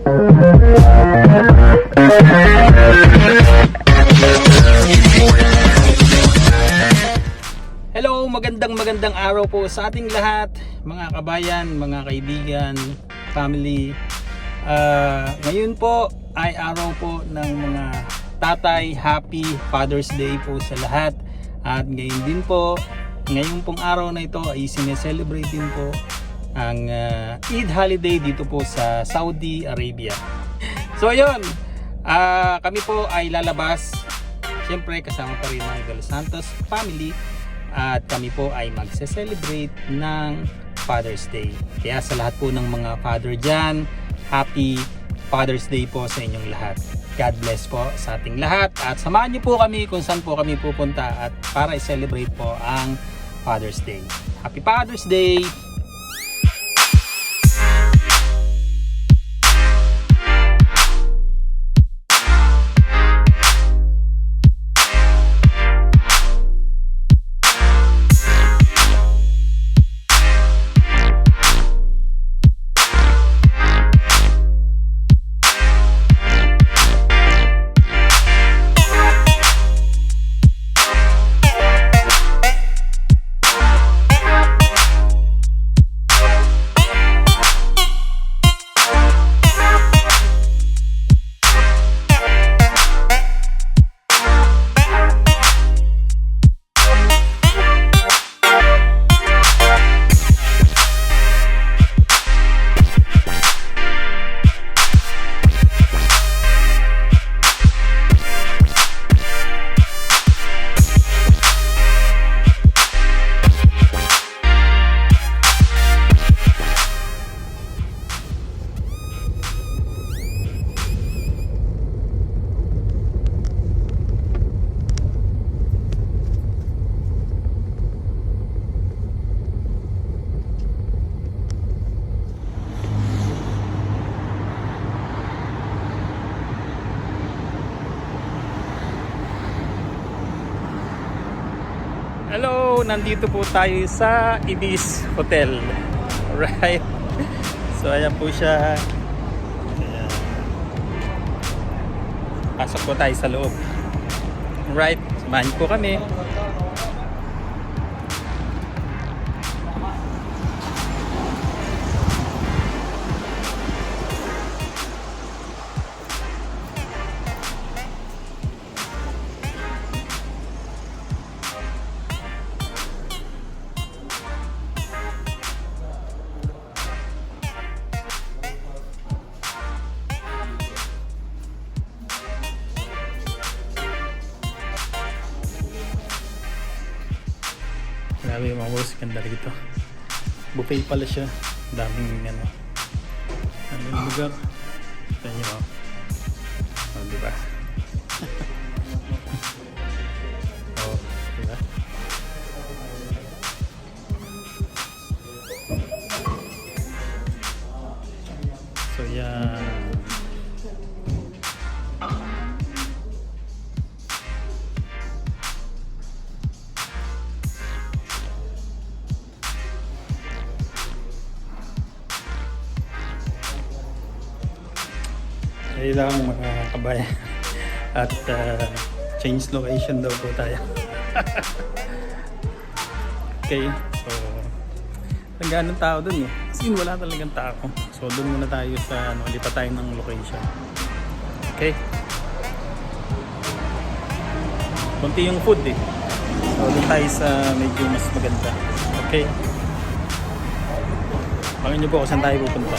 Hello, magandang araw po sa ating lahat, mga kabayan, mga kaibigan, family. Ngayon po ay araw po ng mga tatay. Happy Father's Day po sa lahat. At ngayon din po, ngayong pong araw na ito ay sineselebrate din po ang Eid holiday dito po sa Saudi Arabia. So ayun, kami po ay lalabas, siyempre kasama pa rin ng De Los Santos family. At kami po ay magse-celebrate ng Father's Day. Kaya sa lahat po ng mga father dyan, Happy Father's Day po sa inyong lahat. God bless po sa ating lahat. At samahan niyo po kami kung saan po kami pupunta at para i-celebrate po ang Father's Day. Happy Father's Day! Hello, nandito po tayo sa Ibis Hotel. Alright. So ayan po siya. Ayan. Pasok po tayo sa loob. Alright, samahan po kami. Grabe yung mga boss, ganda rito. Buffet pala siya. Daming daming lugar. Ito nyo. Oh, diba? Oh, diba? So yan. Ayun lang mga kabayan. At change location daw po tayo. Okay, so nagganong tao dun eh. As in wala talagang tao. So dun muna tayo sa lipat tayo ng location. Okay. Kunti yung food eh. So dun tayo sa medyo mas maganda. Okay. Baka nyo po kung saan tayo pupunta.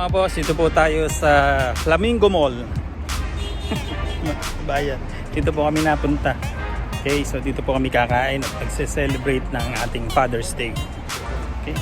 mga boss, dito po tayo sa Flamingo Mall. Bayan. Dito po kami napunta. Okay, so dito po kami kakain at magse-celebrate ng ating Father's Day. Okay.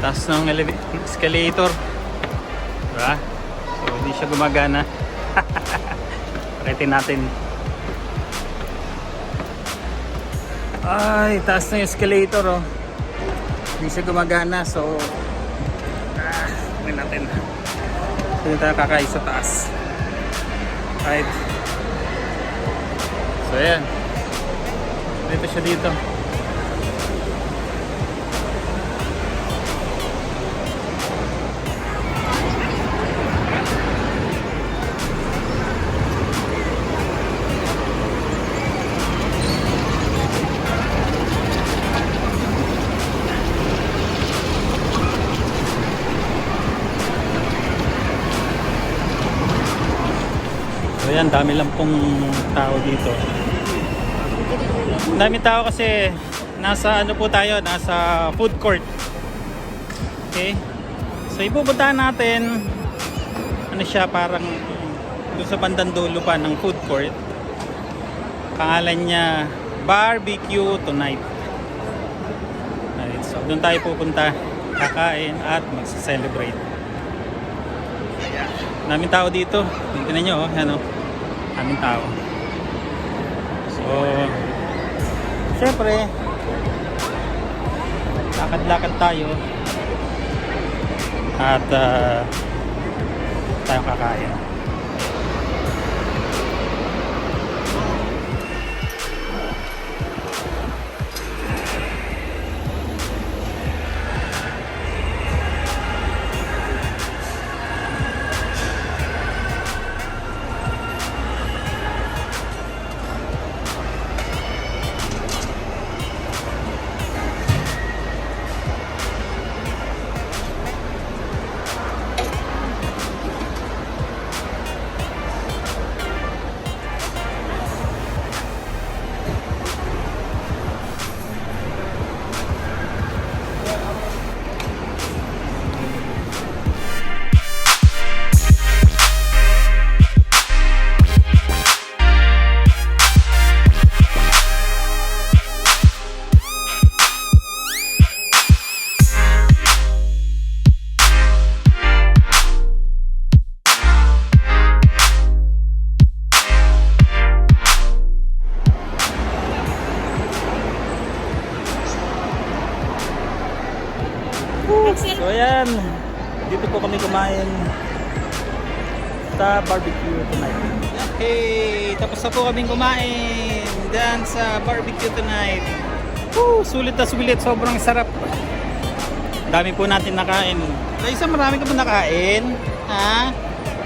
Taas ng escalator, diba? So hindi siya gumagana. Pakitin natin. Ay, taas ng escalator, oh. Hindi siya gumagana, so natin. So tayo kakain sa taas. Right. So ayan, dito siya dito. So yan, dami lang pong tao dito. Dami tao kasi nasa ano po tayo, nasa food court. Okay? So ipupuntahan natin, ano siya, parang doon sa bandang dulo pa ng food court. Pangalan niya Barbecue Tonight. Alright, so doon tayo pupunta, kakain at magse-celebrate. Daming tao dito. Tingnan nyo, oh, ano, daming tao. So, syempre, lakad-lakad tayo at tayong kakain. So ayan, dito po kami kumain sa Barbecue Tonight. Hey, tapos na po kaming kumain dyan sa Barbecue Tonight. Sulit na sulit, sobrang sarap. Dami po natin nakain. Isa, marami ka po nakain? Ha?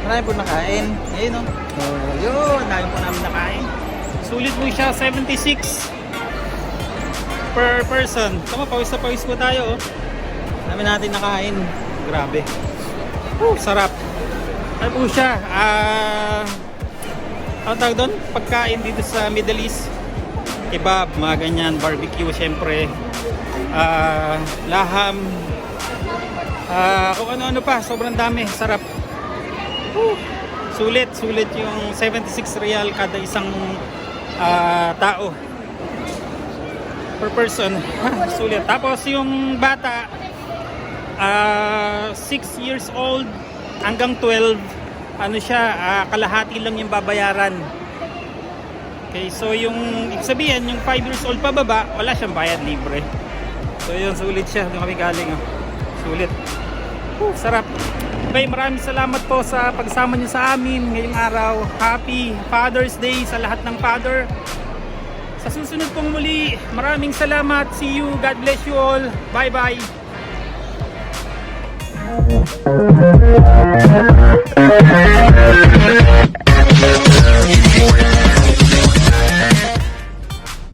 Marami po nakain. Ayun, oh. Yun, dami po namin nakain. Sulit po siya, 76 per person. Tama, pawis na pawis po tayo, oh. Dami natin nakain. Grabe. Sarap. Ano po siya? Ano tawag doon? Pagkain dito sa Middle East. Kebab, mga ganyan. Barbecue, syempre. Laham. Kung ano-ano pa. Sobrang dami. Sarap. Sulit. Sulit yung 76 real kada isang tao. Per person. Sulit. Tapos yung bata, 6 years old hanggang 12, ano siya, kalahati lang yung babayaran. Okay, so yung ibig sabihin, yung 5 years old pababa, wala siyang bayad, libre. So yun, sulit siya. Doon kami galing, oh. Sulit. Sarap. Okay, maraming salamat po sa pagsama niyo sa amin ngayong araw. Happy Father's Day sa lahat ng father. Sa susunod pong muli, maraming salamat. See you. God bless you all. Bye bye.